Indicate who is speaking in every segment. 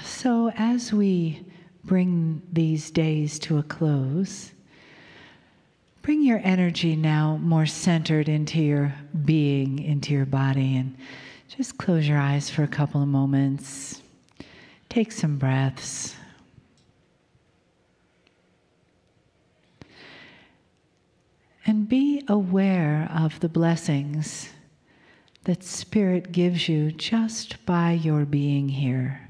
Speaker 1: So as we bring these days to a close, bring your energy now more centered into your being, into your body, and just close your eyes for a couple of moments. Take some breaths. And be aware of the blessings that Spirit gives you just by your being here.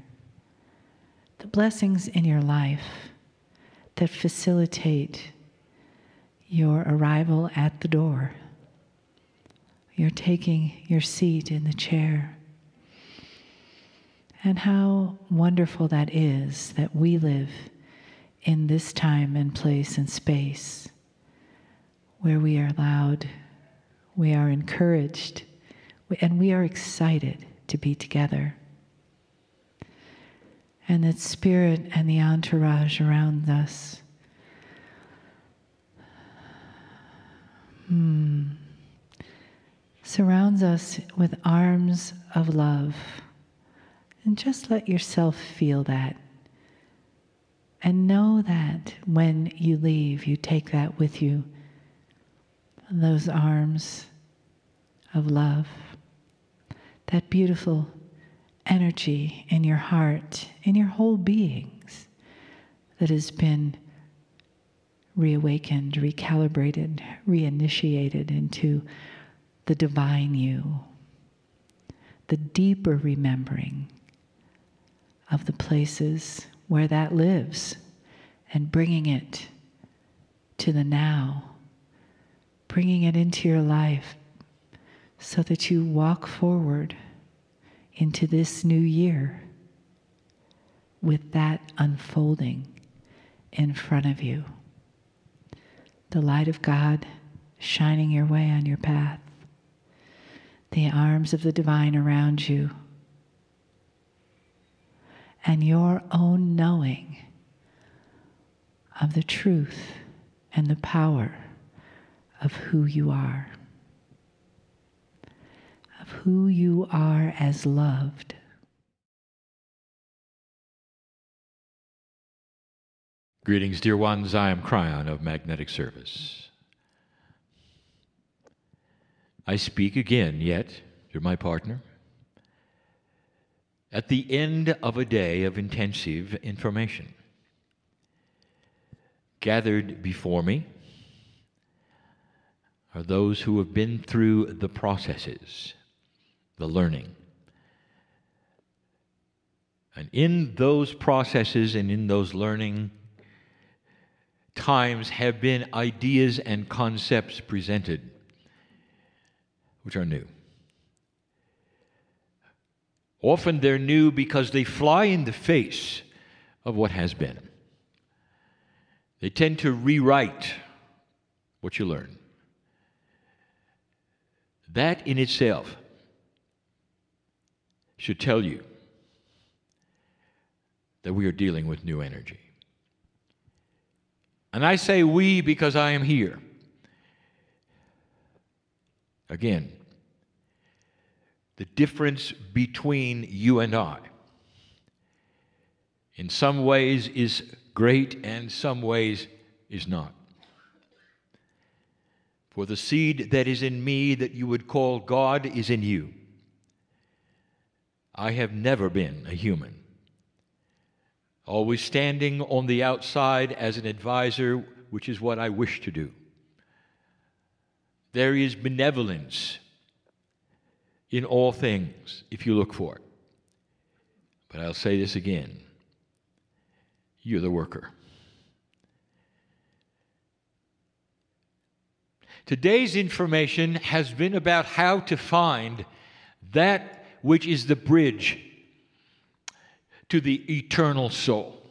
Speaker 1: The blessings in your life that facilitate your arrival at the door. You're taking your seat in the chair. And how wonderful that is that we live in this time and place and space where we are allowed, we are encouraged, and we are excited to be together. And that Spirit and the entourage around us surrounds us with arms of love. And just let yourself feel that. And know that when you leave, you take that with you. Those arms of love. That beautiful energy in your heart, in your whole beings, that has been reawakened, recalibrated, reinitiated into the divine you, the deeper remembering of the places where that lives, and bringing it to the now, bringing it into your life so that you walk forward into this new year with that unfolding in front of you. The light of God shining your way on your path. The arms of the divine around you. And your own knowing of the truth and the power of who you are. Of who you are as loved.
Speaker 2: Greetings, dear ones. I am Kryon of Magnetic Service. I speak again, yet, you're my partner, at the end of a day of intensive information. Gathered before me are those who have been through the processes, the learning. And in those processes and in those learning times have been ideas and concepts presented which are new. Often they're new because they fly in the face of what has been. They tend to rewrite what you learn. That in itself should tell you that we are dealing with new energy. And I say we because I am here. Again, the difference between you and I in some ways is great and some ways is not. For the seed that is in me that you would call God is in you. I have never been a human, always standing on the outside as an advisor, which is what I wish to do. There is benevolence in all things, if you look for it. But I'll say this again. You're the worker. Today's information has been about how to find that which is the bridge to the eternal soul.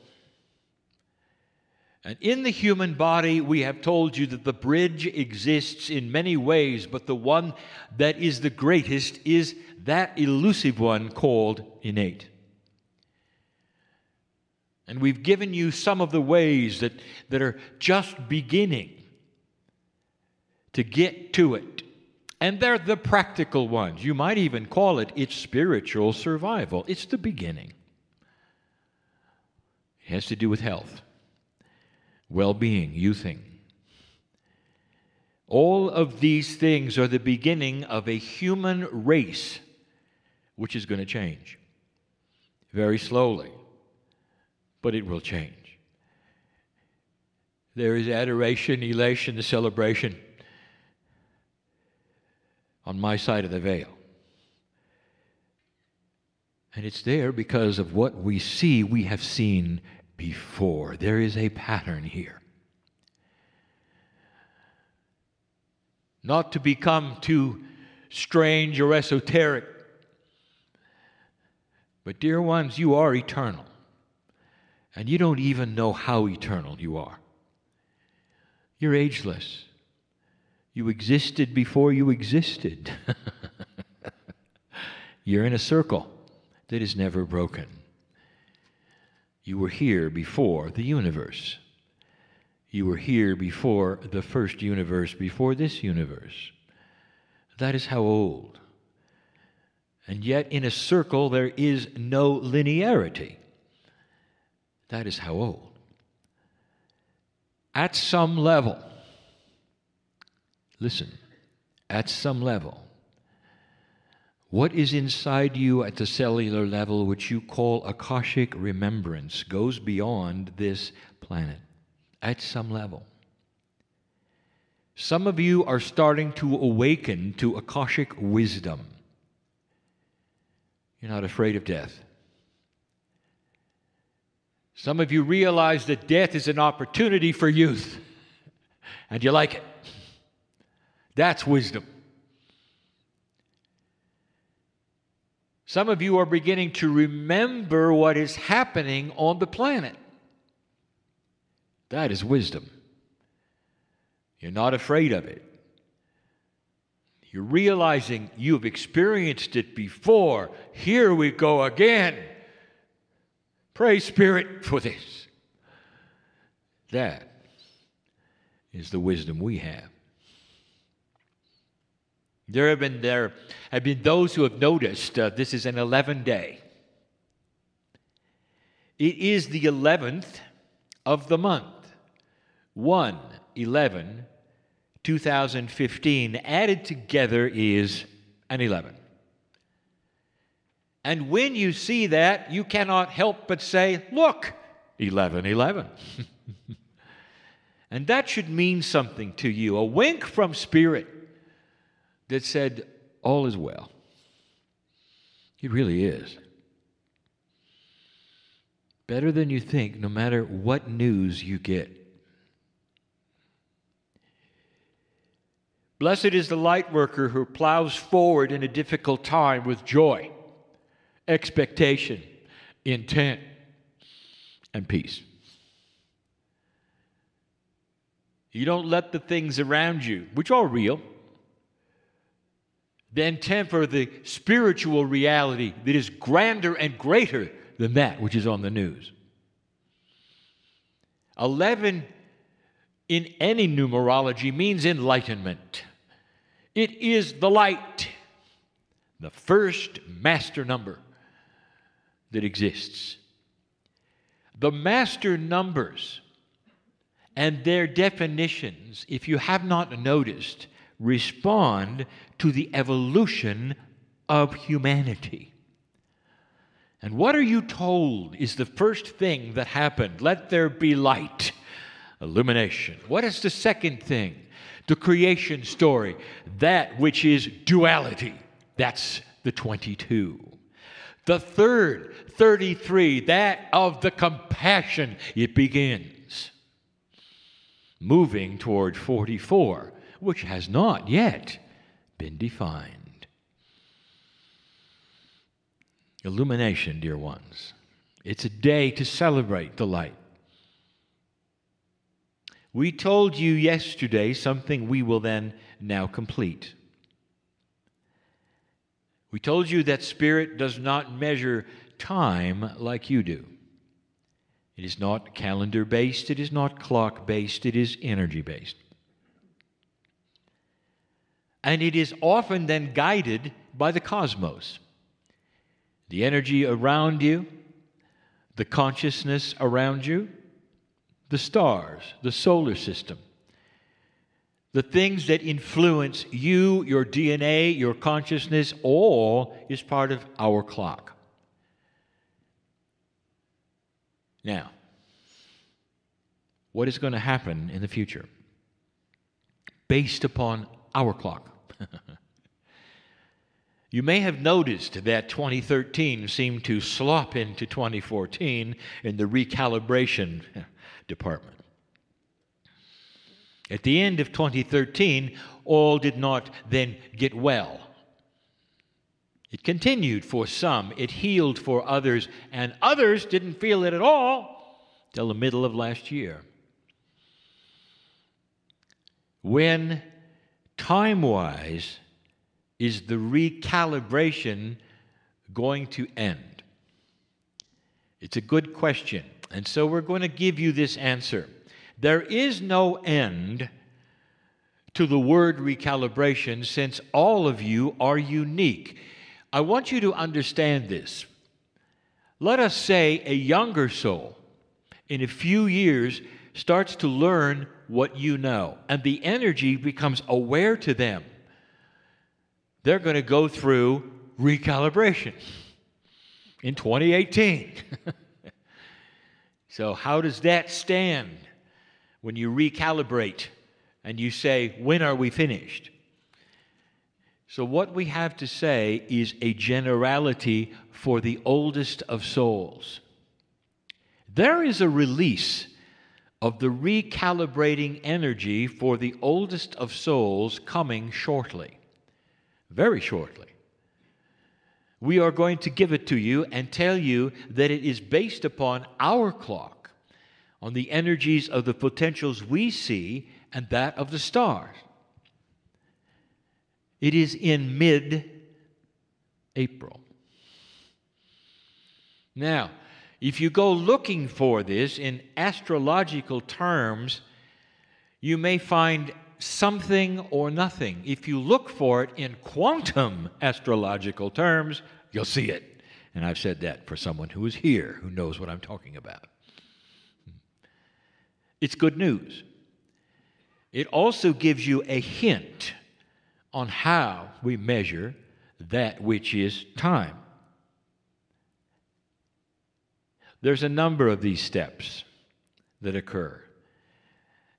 Speaker 2: And in the human body, we have told you that the bridge exists in many ways, but the one that is the greatest is that elusive one called innate. And we've given you some of the ways that are just beginning to get to it. And they're the practical ones. You might even call it its spiritual survival. It's the beginning. It has to do with health, well-being, youthing. All of these things are the beginning of a human race which is going to change. Very slowly, but it will change. There is adoration, elation, the celebration on my side of the veil. And it's there because of what we see, we have seen before. There is a pattern here. Not to become too strange or esoteric, but dear ones, you are eternal. And you don't even know how eternal you are. You're ageless. You existed before you existed. You're in a circle that is never broken. You were here before the universe. You were here before the first universe, before this universe. That is how old. And yet in a circle there is no linearity. That is how old. At some level, listen, at some level, what is inside you at the cellular level, which you call Akashic remembrance, goes beyond this planet. At some level. Some of you are starting to awaken to Akashic wisdom. You're not afraid of death. Some of you realize that death is an opportunity for youth, and you like it. That's wisdom. Some of you are beginning to remember what is happening on the planet. That is wisdom. You're not afraid of it. You're realizing you've experienced it before. Here we go again. Praise Spirit for this. That is the wisdom we have. There have been those who have noticed this is an 11-day. It is the 11th of the month. 1/11/2015 added together is an 11. And when you see that, you cannot help but say, look, 11/11. And that should mean something to you, a wink from Spirit that said, all is well. It really is. Better than you think, no matter what news you get. Blessed is the light worker who plows forward in a difficult time with joy, expectation, intent, and peace. You don't let the things around you, which are real, then temper the spiritual reality that is grander and greater than that which is on the news. 11 in any numerology means enlightenment. It is the light, the first master number that exists. The master numbers and their definitions, if you have not noticed, respond to the evolution of humanity. And what are you told is the first thing that happened? Let there be light, illumination. What is the second thing? The creation story, that which is duality. That's the 22. The third, 33, that of the compassion. It begins moving toward 44, which has not yet been defined. Illumination, dear ones. It's a day to celebrate the light. We told you yesterday something we will then now complete. We told you that Spirit does not measure time like you do. It is not calendar-based, it is not clock-based, it is energy-based. And it is often then guided by the cosmos. The energy around you, the consciousness around you, the stars, the solar system, the things that influence you, your DNA, your consciousness, all is part of our clock. Now, what is going to happen in the future based upon our clock? You may have noticed that 2013 seemed to slop into 2014 in the recalibration department. At the end of 2013, all did not then get well. It continued for some, it healed for others, and others didn't feel it at all till the middle of last year. When, time-wise, is the recalibration going to end? It's a good question, and so we're going to give you this answer. There is no end to the word recalibration, since all of you are unique. I want you to understand this. Let us say a younger soul in a few years starts to learn what you know, and the energy becomes aware to them. They're going to go through recalibration in 2018. So how does that stand when you recalibrate and you say, when are we finished? So what we have to say is a generality for the oldest of souls. There is a release of the recalibrating energy for the oldest of souls coming shortly. Very shortly. We are going to give it to you and tell you that it is based upon our clock, on the energies of the potentials we see and that of the stars. It is in mid-April. Now, if you go looking for this in astrological terms, you may find something or nothing. If you look for it in quantum astrological terms, you'll see it. And I've said that for someone who is here, who knows what I'm talking about. It's good news. It also gives you a hint on how we measure that which is time. There's a number of these steps that occur.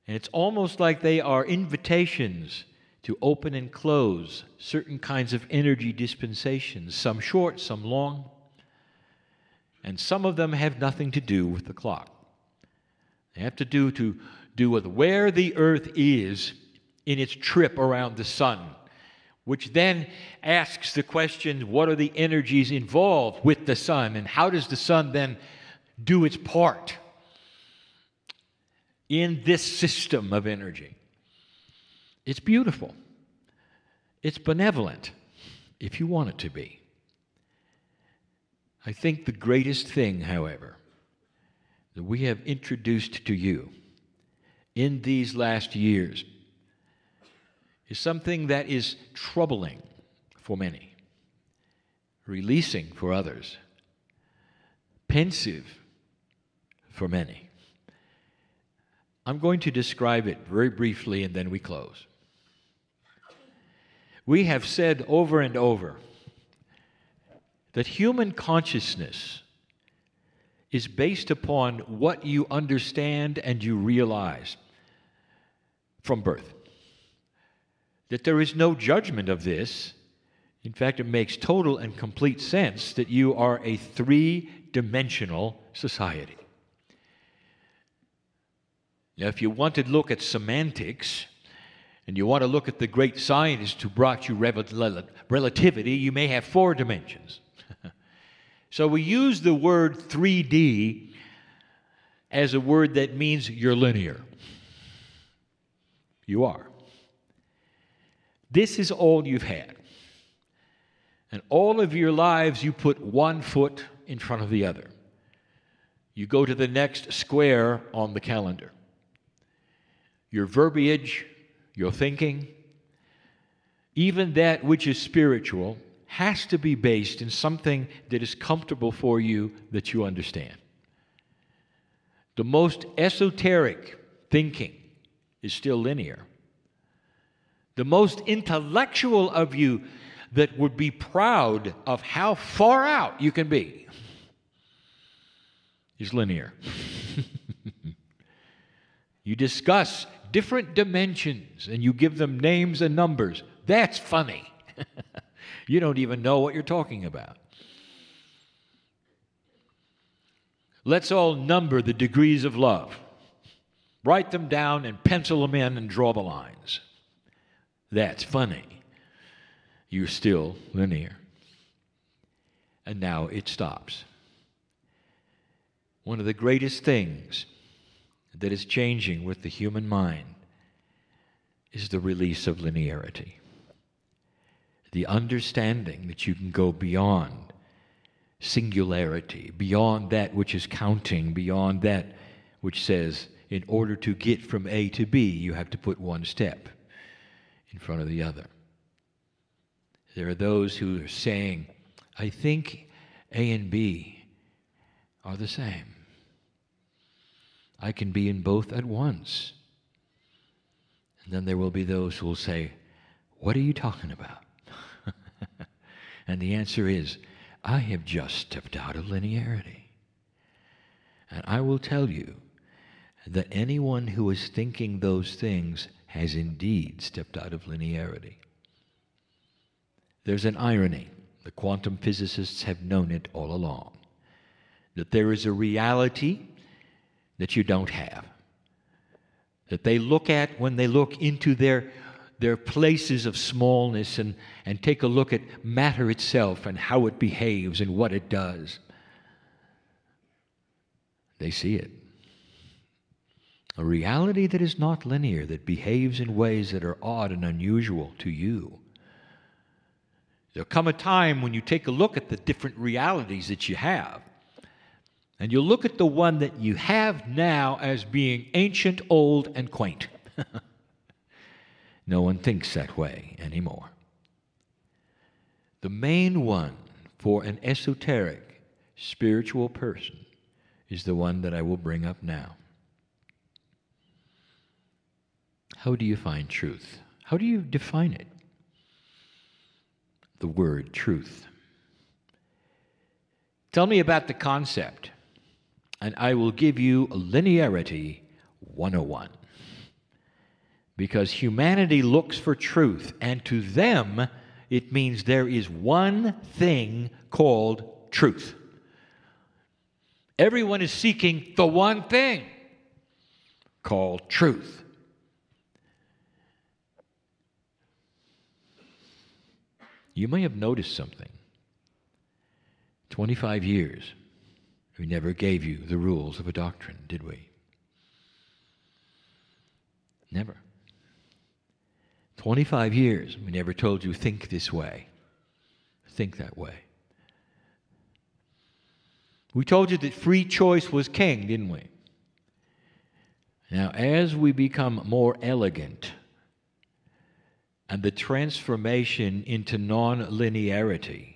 Speaker 2: And it's almost like they are invitations to open and close certain kinds of energy dispensations, some short, some long. And some of them have nothing to do with the clock. They have to do with where the earth is in its trip around the sun, which then asks the question, what are the energies involved with the sun, and how does the sun then do its part in this system of energy? It's beautiful. It's benevolent, if you want it to be. I think the greatest thing, however, that we have introduced to you in these last years is something that is troubling for many, releasing for others, pensive for many. I'm going to describe it very briefly and then we close. We have said over and over that human consciousness is based upon what you understand and you realize from birth. That there is no judgment of this. In fact, it makes total and complete sense that you are a three-dimensional society. Now, if you want to look at semantics, and you want to look at the great scientists who brought you relativity, you may have 4 dimensions. So we use the word 3D as a word that means you're linear. You are. This is all you've had. And all of your lives, you put one foot in front of the other. You go to the next square on the calendar. Your verbiage, your thinking, even that which is spiritual, has to be based in something that is comfortable for you, that you understand. The most esoteric thinking is still linear. The most intellectual of you that would be proud of how far out you can be is linear. You discuss different dimensions and you give them names and numbers. That's funny. You don't even know what you're talking about. Let's all number the degrees of love. Write them down and pencil them in and draw the lines. That's funny. You're still linear. And now it stops. One of the greatest things that is changing with the human mind is the release of linearity. The understanding that you can go beyond singularity, beyond that which is counting, beyond that which says, in order to get from A to B, you have to put one step in front of the other. There are those who are saying, I think A and B are the same. I can be in both at once. And then there will be those who will say, what are you talking about? And the answer is, I have just stepped out of linearity. And I will tell you that anyone who is thinking those things has indeed stepped out of linearity. There's an irony. The quantum physicists have known it all along. That there is a reality that you don't have. That they look at when they look into their places of smallness and take a look at matter itself and how it behaves and what it does. They see it. A reality that is not linear, that behaves in ways that are odd and unusual to you. There'll come a time when you take a look at the different realities that you have, and you'll look at the one that you have now as being ancient, old, and quaint. No one thinks that way anymore. The main one for an esoteric, spiritual person is the one that I will bring up now. How do you find truth? How do you define it? The word truth. Tell me about the concept, and I will give you a linearity 101. Because humanity looks for truth, and to them, it means there is one thing called truth. Everyone is seeking the one thing called truth. You may have noticed something. 25 years, we never gave you the rules of a doctrine, did we? Never. 25 years, we never told you, think this way, think that way. We told you that free choice was king, didn't we? Now, as we become more elegant, and the transformation into non-linearity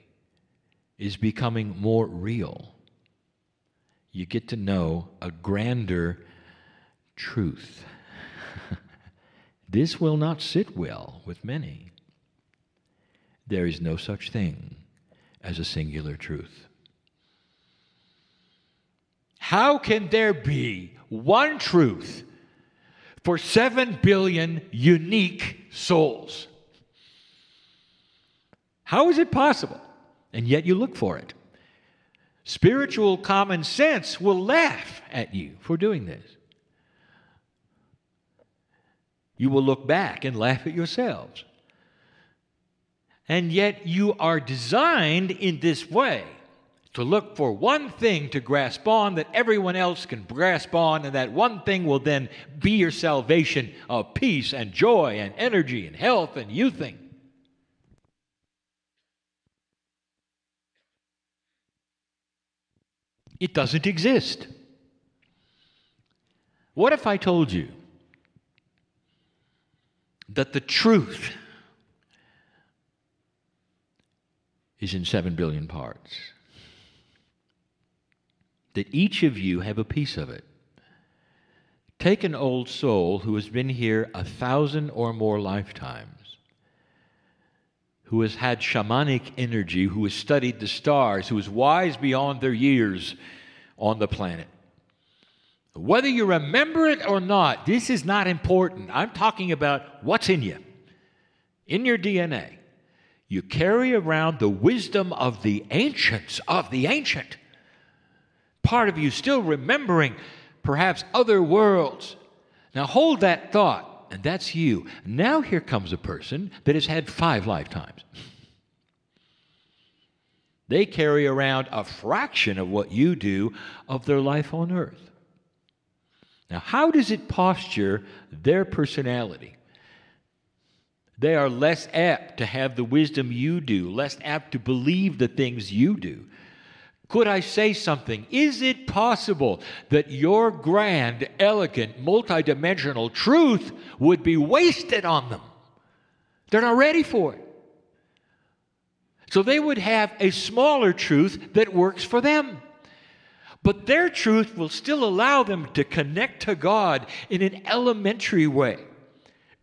Speaker 2: is becoming more real, you get to know a grander truth. This will not sit well with many. There is no such thing as a singular truth. How can there be one truth for 7 billion unique souls? How is it possible? And yet you look for it. Spiritual common sense will laugh at you for doing this. You will look back and laugh at yourselves. And yet you are designed in this way to look for one thing to grasp on that everyone else can grasp on, and that one thing will then be your salvation of peace and joy and energy and health and youthing. It doesn't exist. What if I told you that the truth is in 7 billion parts? That each of you have a piece of it. take an old soul who has been here 1,000 or more lifetimes, who has had shamanic energy, who has studied the stars, who is wise beyond their years on the planet. Whether you remember it or not, this is not important. I'm talking about what's in you, in your DNA. You carry around the wisdom of the ancients, of the ancient. Part of you still remembering perhaps other worlds. Now hold that thought, and that's you. Now here comes a person that has had 5 lifetimes. They carry around a fraction of what you do of their life on earth. Now, how does it posture their personality? They are less apt to have the wisdom you do, less apt to believe the things you do. Could I say something? Is it possible that your grand, elegant, multidimensional truth would be wasted on them? They're not ready for it. So they would have a smaller truth that works for them. But their truth will still allow them to connect to God in an elementary way.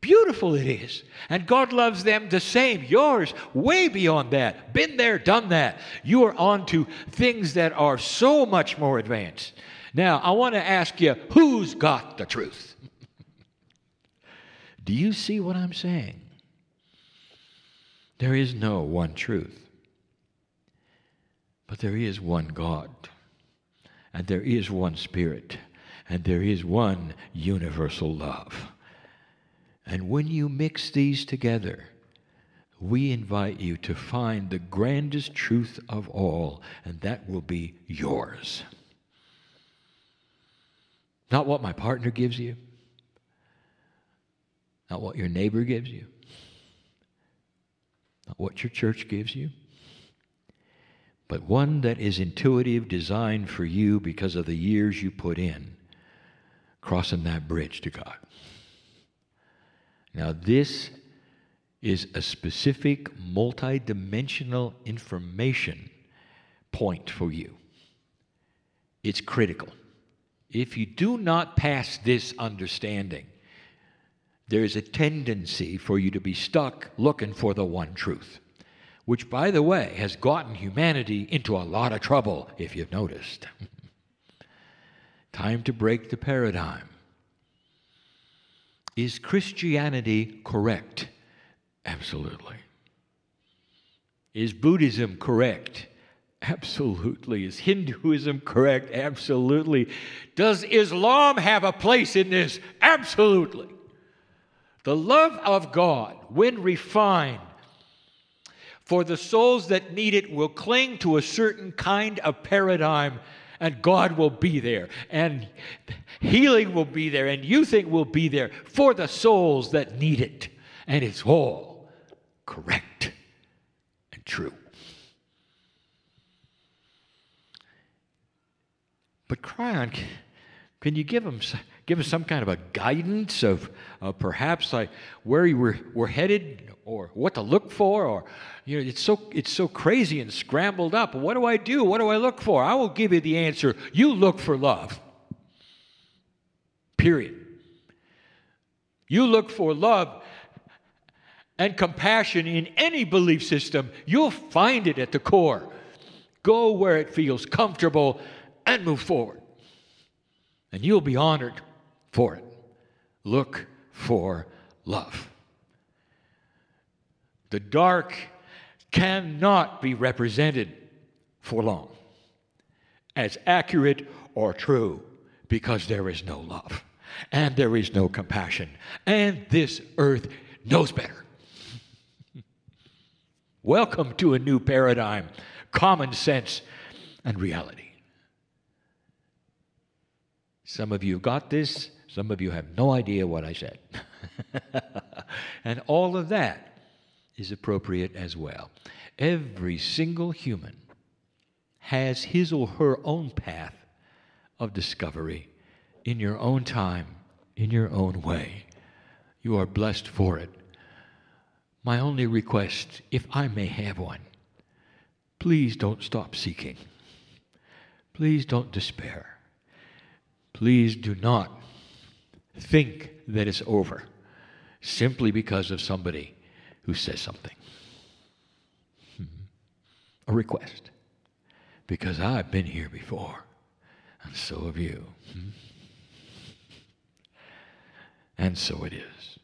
Speaker 2: Beautiful it is. And God loves them the same. Yours, way beyond that. Been there, done that. You are on to things that are so much more advanced. Now, I want to ask you, who's got the truth? Do you see what I'm saying? There is no one truth. But there is one God. And there is one Spirit. And there is one universal love. And when you mix these together, we invite you to find the grandest truth of all, and that will be yours. Not what my partner gives you, not what your neighbor gives you, not what your church gives you, but one that is intuitive, designed for you because of the years you put in, crossing that bridge to God. Now, this is a specific multidimensional information point for you. It's critical. If you do not pass this understanding, there is a tendency for you to be stuck looking for the one truth, which, by the way, has gotten humanity into a lot of trouble, if you've noticed. Time to break the paradigm. Is Christianity correct? Absolutely. Is Buddhism correct? Absolutely. Is Hinduism correct? Absolutely. Does Islam have a place in this? Absolutely. The love of God, when refined, for the souls that need it will cling to a certain kind of paradigm, and God will be there, and healing will be there, and youthing will be there for the souls that need it. And it's all correct and true. But Kryon, can you give us some kind of a guidance of perhaps like where we're headed, or what to look for, or it's so crazy and scrambled up. What do I do? What do I look for? I will give you the answer. You look for love. Period. You look for love and compassion in any belief system. You'll find it at the core. Go where it feels comfortable and move forward. And you'll be honored for it. Look for love. The dark cannot be represented for long as accurate or true, because there is no love and there is no compassion, and this earth knows better. Welcome to a new paradigm, common sense, and reality. Some of you got this, some of you have no idea what I said. And all of that is appropriate as well. Every single human has his or her own path of discovery in your own time, in your own way. You are blessed for it. My only request, if I may have one, please don't stop seeking. Please don't despair. Please do not think that it's over simply because of somebody who says something. A request. Because I've been here before, and so have you. And so it is.